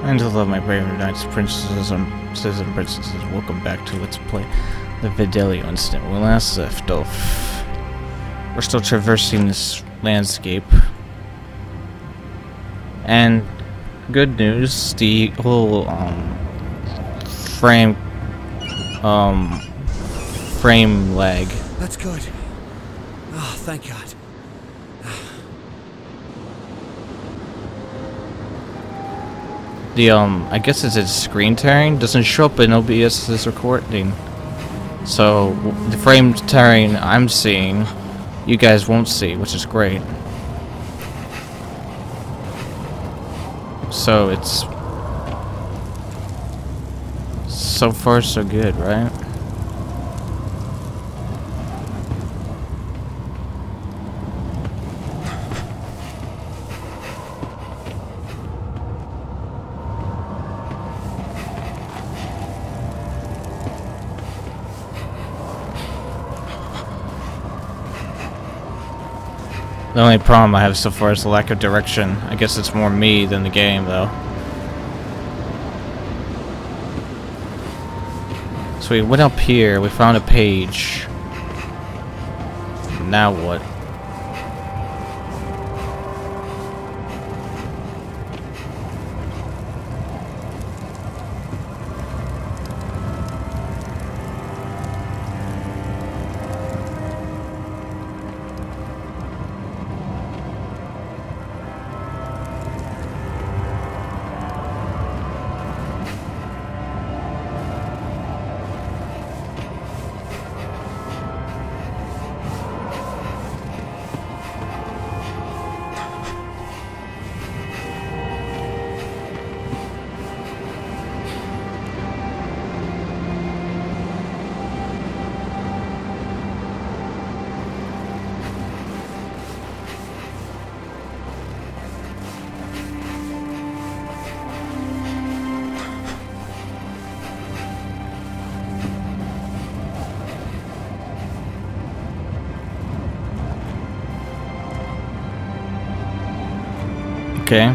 And to love my brave knights, princesses, and princesses, welcome back to Let's Play the Fidelio incident. We last left off. We're still traversing this landscape. And good news, the whole frame lag. That's good. Oh, thank God. The I guess it's screen tearing doesn't show up in OBS's recording. So the frame tearing I'm seeing, you guys won't see, which is great. So it's so far so good, right? The only problem I have so far is the lack of direction. I guess it's more me than the game, though. So we went up here, we found a page. Now what? Okay.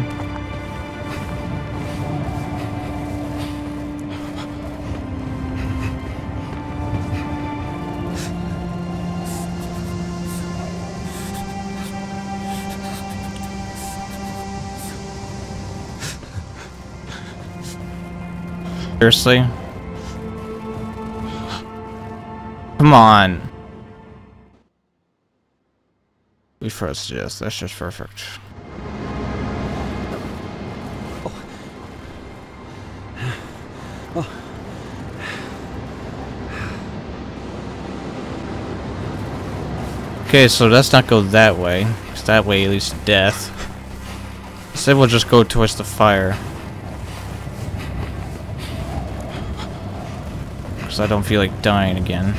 Seriously? Come on. We first, yes, that's just perfect. Okay, so let's not go that way, because that way leads to death. Instead we'll just go towards the fire. Because I don't feel like dying again.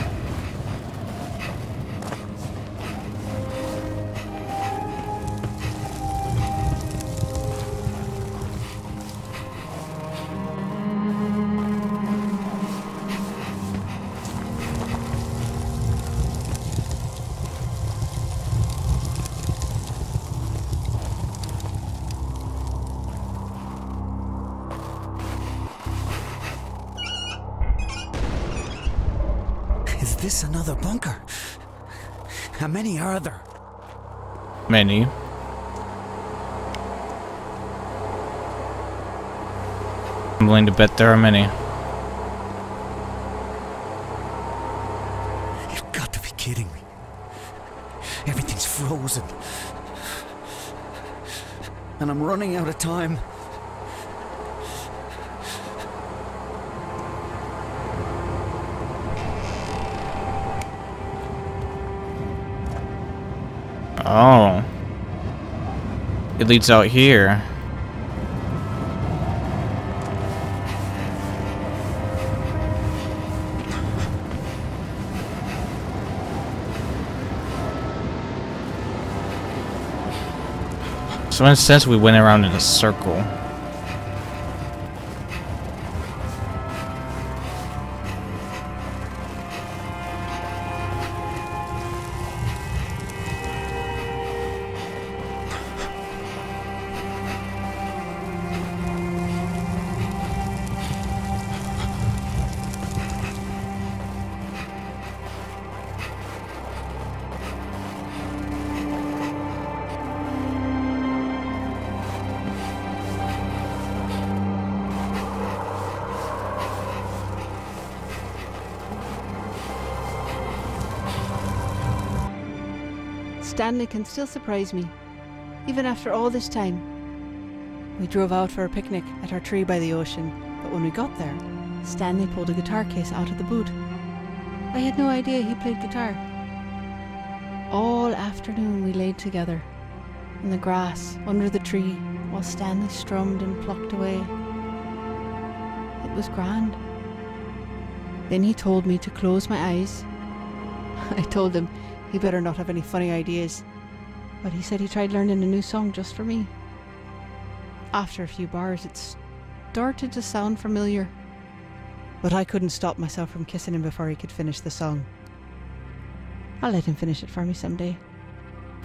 Is this another bunker? How many are there? Many. I'm willing to bet there are many. You've got to be kidding me. Everything's frozen. And I'm running out of time. Oh. It leads out here. So in a sense we went around in a circle. Stanley can still surprise me, even after all this time. We drove out for a picnic at our tree by the ocean, but when we got there, Stanley pulled a guitar case out of the boot. I had no idea he played guitar. All afternoon we laid together, in the grass, under the tree, while Stanley strummed and plucked away. It was grand. Then he told me to close my eyes. I told him he better not have any funny ideas, but he said he tried learning a new song just for me. After a few bars, it started to sound familiar, but I couldn't stop myself from kissing him before he could finish the song. I'll let him finish it for me someday.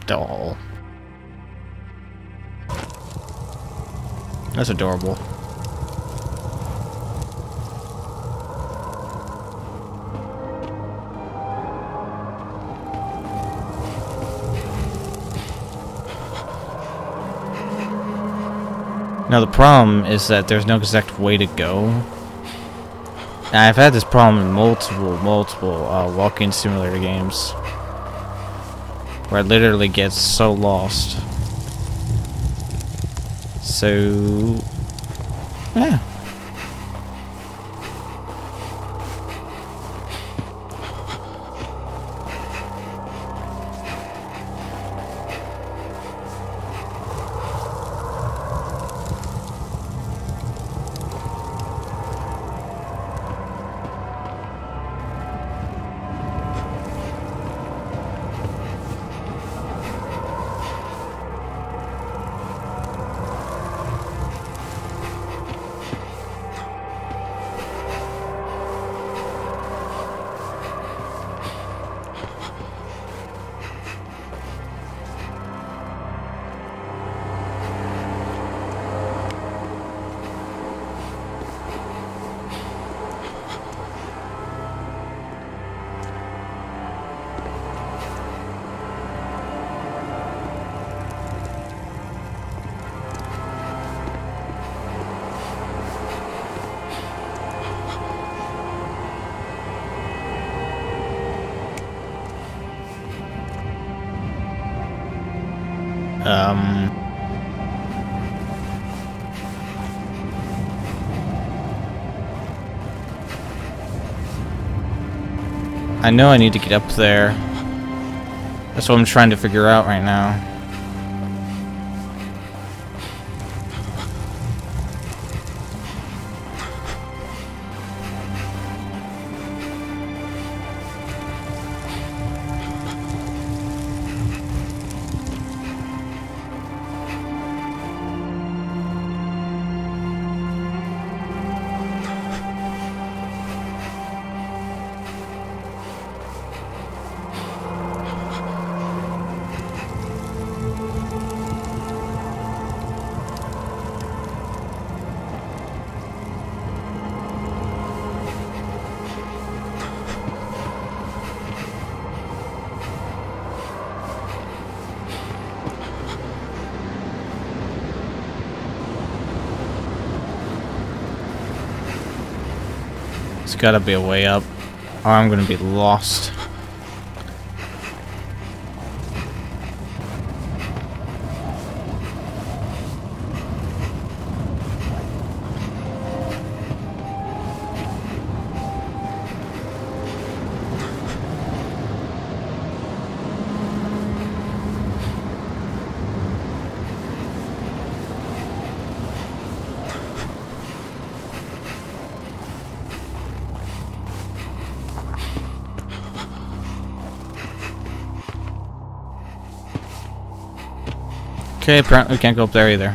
Doll. That's adorable. Now the problem is that there's no exact way to go. And I've had this problem in multiple walking simulator games, where I literally get so lost. So, yeah. I know I need to get up there. That's what I'm trying to figure out right now. There's gotta be a way up, or I'm gonna be lost. Okay, apparently we can't go up there either.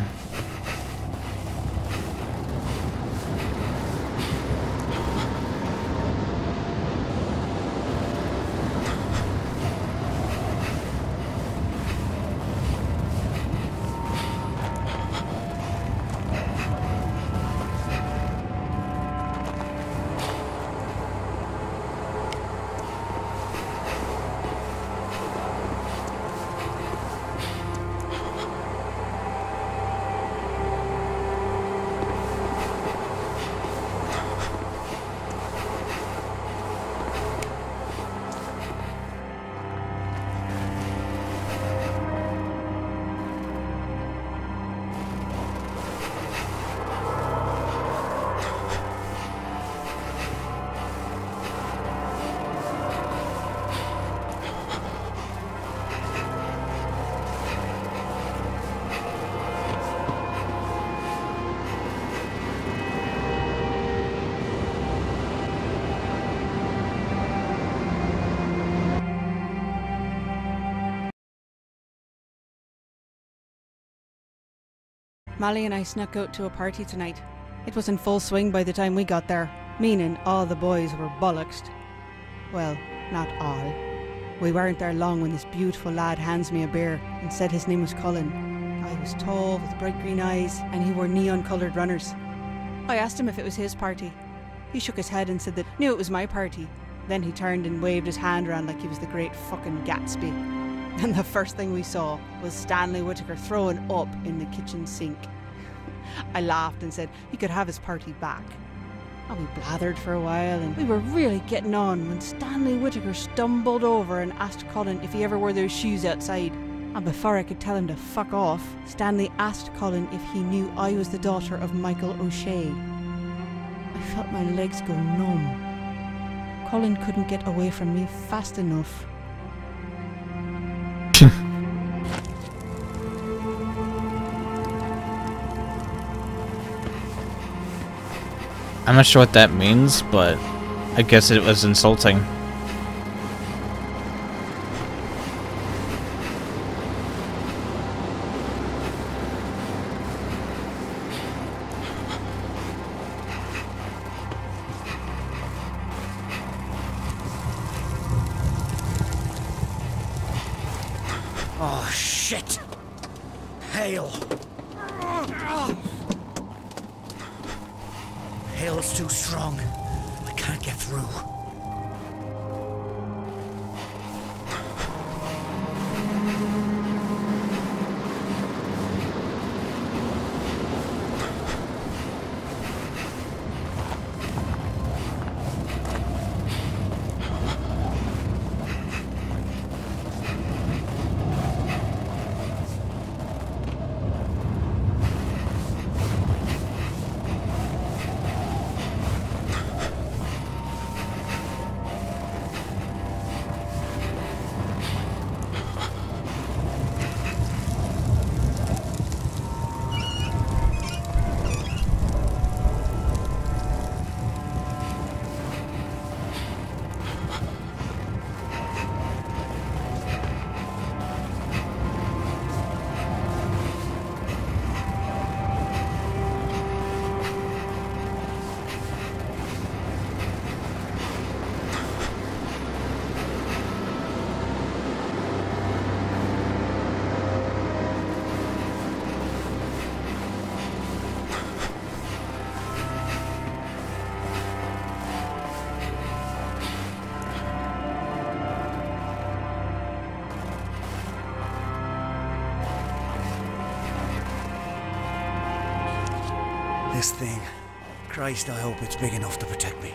Molly and I snuck out to a party tonight. It was in full swing by the time we got there, meaning all the boys were bollocksed. Well, not all. We weren't there long when this beautiful lad hands me a beer and said his name was Cullen. I was tall with bright green eyes and he wore neon-coloured runners. I asked him if it was his party. He shook his head and said that knew it was my party. Then he turned and waved his hand around like he was the great fucking Gatsby. And the first thing we saw was Stanley Whittaker throwing up in the kitchen sink. I laughed and said he could have his party back. And we blathered for a while and we were really getting on when Stanley Whittaker stumbled over and asked Colin if he ever wore those shoes outside. And before I could tell him to fuck off, Stanley asked Colin if he knew I was the daughter of Michael O'Shea. I felt my legs go numb. Colin couldn't get away from me fast enough. I'm not sure what that means, but I guess it was insulting. Oh, shit! Hail! Hail's too strong. I can't get through. This thing. Christ, I hope it's big enough to protect me.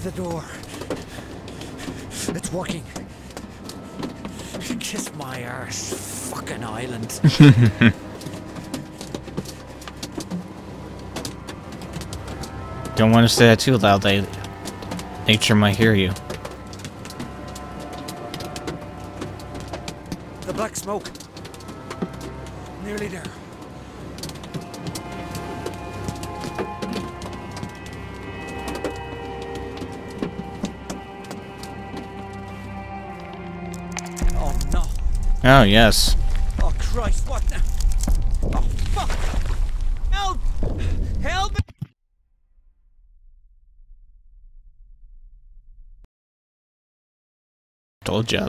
The door. It's working. Kiss my arse, fucking island. Don't want to say that too loud, nature might hear you. The black smoke. Nearly there. Oh no. Oh, yes. Oh Christ, what now? Oh fuck! Help! Help me! Told you.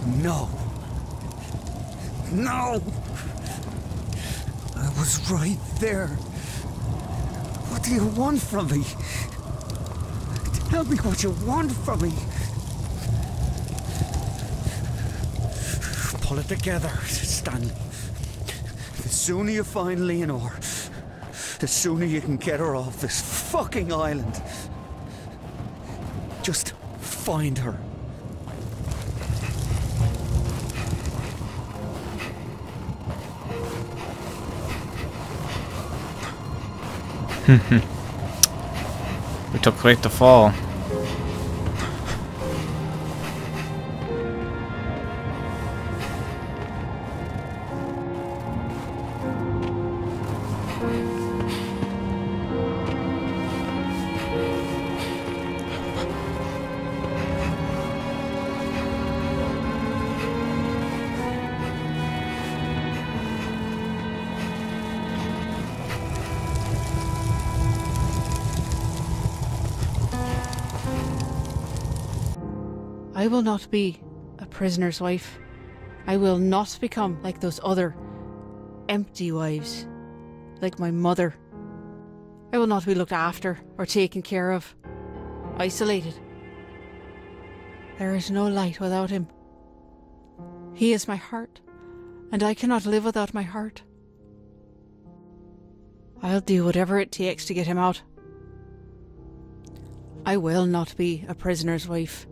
No. No! I was right there. What do you want from me? Tell me what you want from me. Pull it together, Stanley. The sooner you find Leonore, the sooner you can get her off this fucking island. Just find her. We took quite the fall. I will not be a prisoner's wife. I will not become like those other empty wives, like my mother. I will not be looked after or taken care of, isolated. There is no light without him. He is my heart, and I cannot live without my heart. I'll do whatever it takes to get him out. I will not be a prisoner's wife.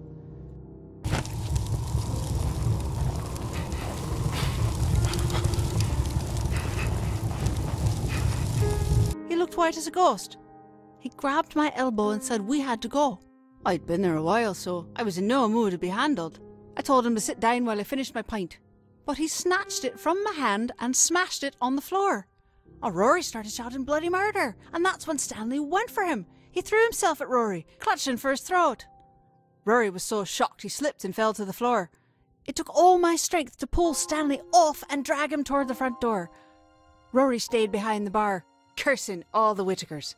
He looked white as a ghost. He grabbed my elbow and said we had to go. I'd been there a while, so I was in no mood to be handled. I told him to sit down while I finished my pint, but he snatched it from my hand and smashed it on the floor. Rory started shouting bloody murder, and that's when Stanley went for him. He threw himself at Rory, clutching for his throat. Rory was so shocked he slipped and fell to the floor. It took all my strength to pull Stanley off and drag him toward the front door. Rory stayed behind the bar, cursing all the Whittakers.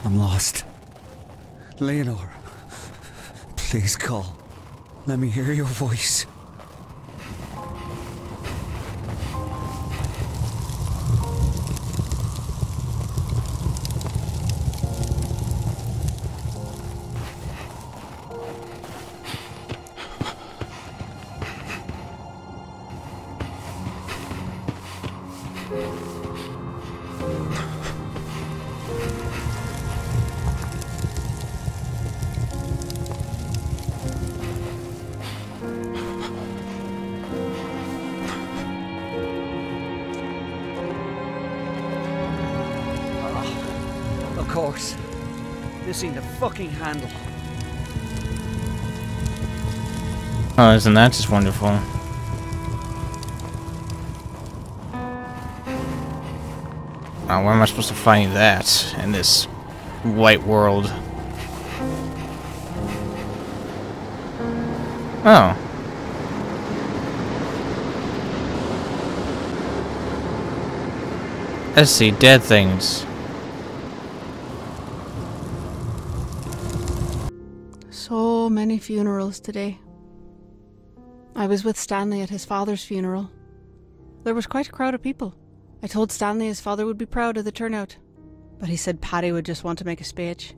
I'm lost. Leonore, please call. Let me hear your voice. course. This ain't a fucking handle. Oh, isn't that just wonderful? Where am I supposed to find that in this white world? Oh. Let's see, dead things. So many funerals today. I was with Stanley at his father's funeral. There was quite a crowd of people. I told Stanley his father would be proud of the turnout, but he said Paddy would just want to make a speech.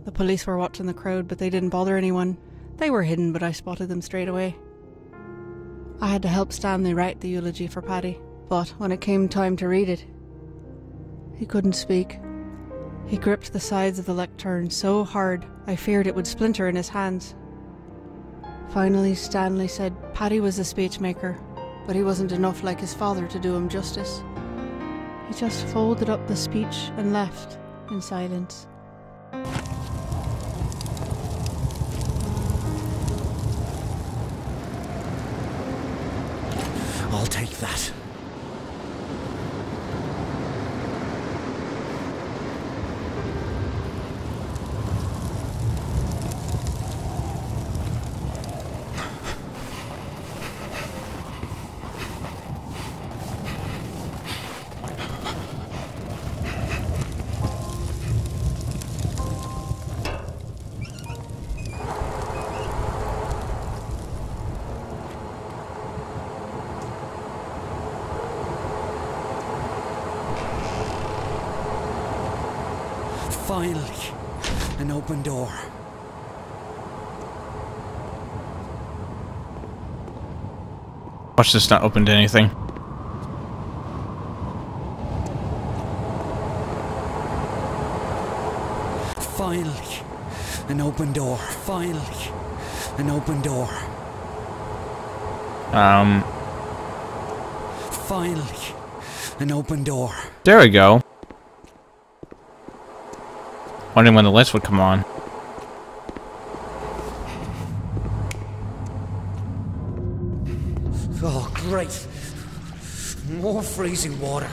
The police were watching the crowd, but they didn't bother anyone. They were hidden, but I spotted them straight away. I had to help Stanley write the eulogy for Paddy, but when it came time to read it, he couldn't speak. He gripped the sides of the lectern so hard, I feared it would splinter in his hands. Finally, Stanley said Paddy was a speechmaker, but he wasn't enough like his father to do him justice. He just folded up the speech and left in silence. I'll take that. Finally, an open door. Watch this not open to anything. Finally, an open door. Finally, an open door. Finally, an open door. There we go. Wondering when the lights would come on. Oh, great. More freezing water.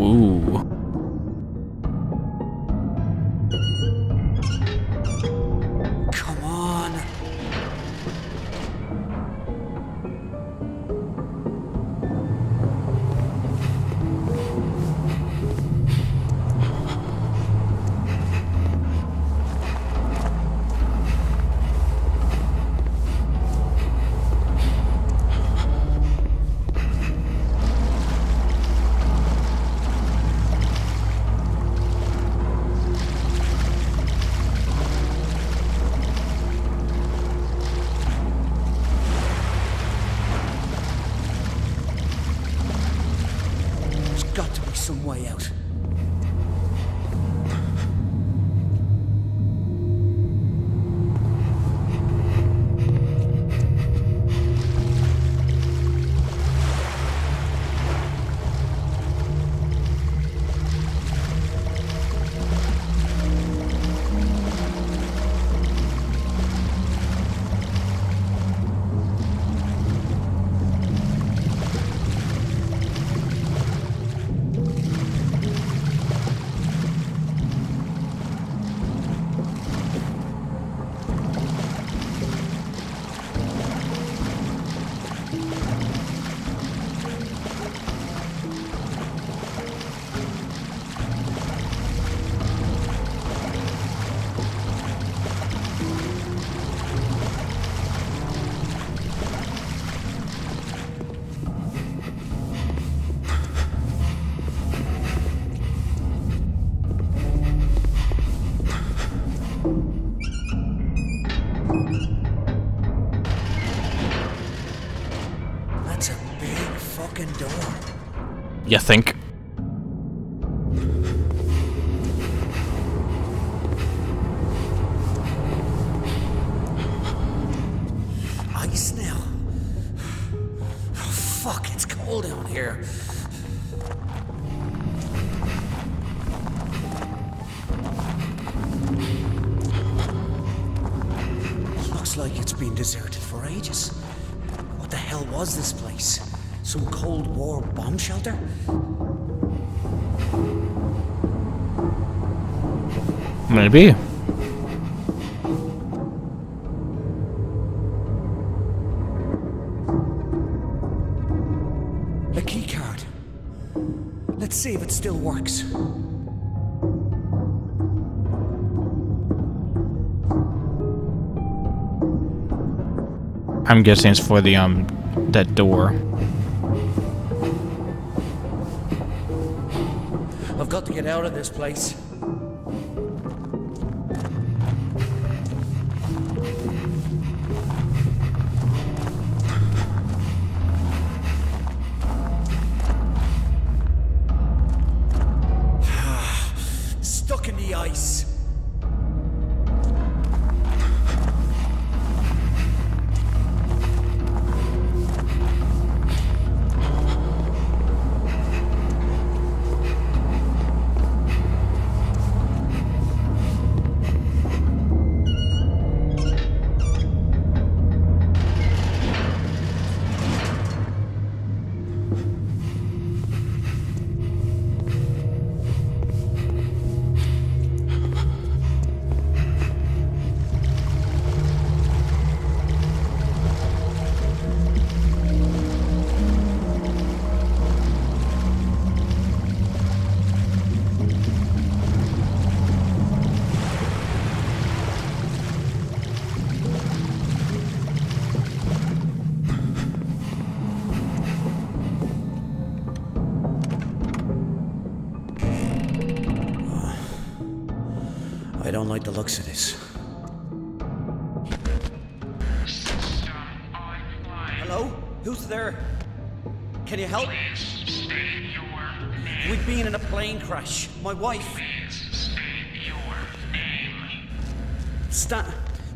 Ooh. Come on. There's got to be some way out. fucking door. You think? Ice now. Oh, fuck, it's cold down here. Looks like it's been deserted for ages. What the hell was this place? Some Cold War bomb shelter? Maybe. A key card. Let's see if it still works. I'm guessing it's for the that door. I've got to get out of this place. Stuck in the ice. I don't like the looks of this. Hello? Who's there? Can you help? Please state your name. We've been in a plane crash. My wife. Please state your name.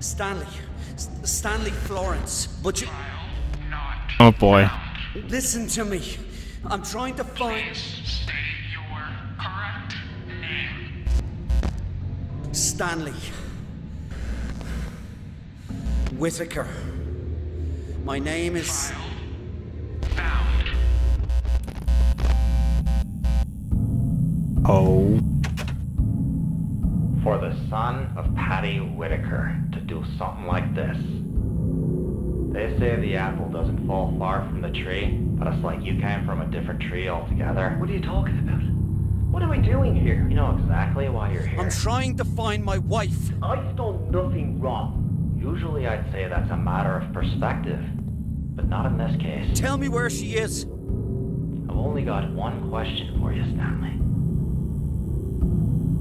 Stanley. Stanley Florence. But you... File not Oh boy. Listen to me. I'm trying to find... Please state your correct name. Stanley Whitaker. My name is... File found. Oh. For the son of Paddy Whitaker to do something like this. They say the apple doesn't fall far from the tree, but it's like you came from a different tree altogether. What are you talking about? What are we doing here? You know exactly why you're here. I'm trying to find my wife. I've done nothing wrong. Usually I'd say that's a matter of perspective, but not in this case. Tell me where she is. I've only got one question for you, Stanley.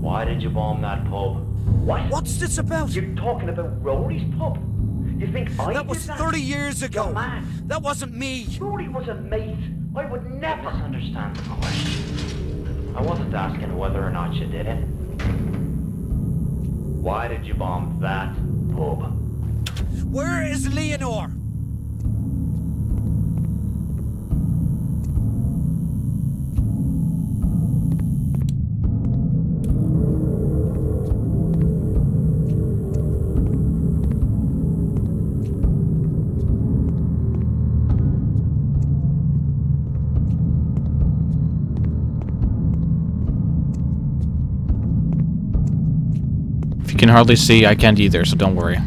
Why did you bomb that pub? What? What's this about? You're talking about Rory's pub? You think I That was did that? 30 years ago. You're mad. That wasn't me. Rory was a mate. I would never understand the question. I wasn't asking whether or not you did it. Why did you bomb that pub? Where is Leonore? If you can hardly see, I can't either, so don't worry.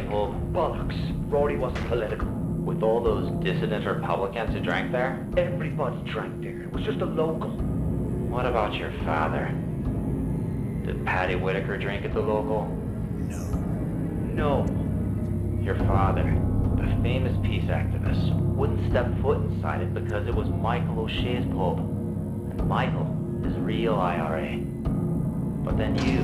pub. Bollocks. Rory wasn't political. With all those dissident Republicans who drank there? Everybody drank there. It was just a local. What about your father? Did Paddy Whitaker drink at the local? No. Your father, the famous peace activist, wouldn't step foot inside it because it was Michael O'Shea's pub. And Michael is real IRA. But then you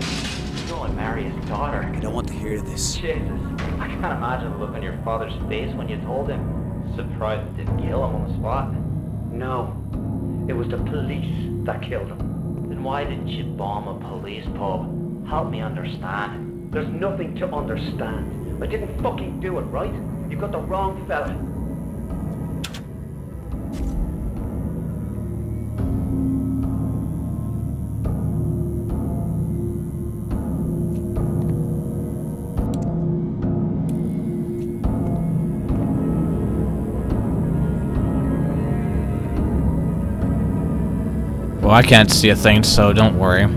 go and marry his daughter. I don't want to hear this. Jesus, I can't imagine the look on your father's face when you told him. Surprised it didn't kill him on the spot. No. It was the police that killed him. Then why didn't you bomb a police pub? Help me understand. There's nothing to understand. I didn't fucking do it, right? You've got the wrong fella. Well, I can't see a thing, so don't worry.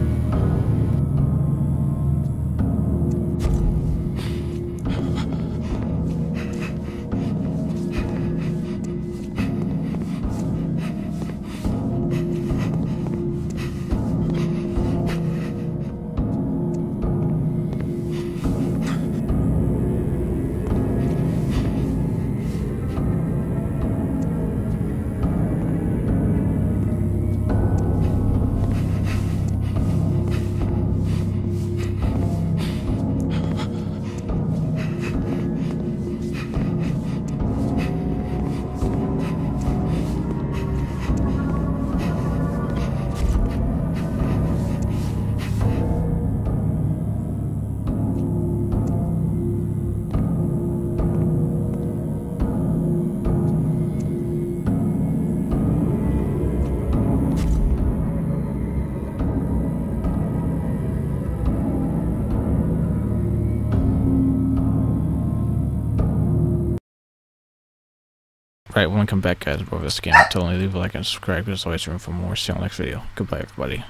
Right, when I come back, guys, over this game, totally leave a like and subscribe. There's always room for more. See you on the next video. Goodbye, everybody.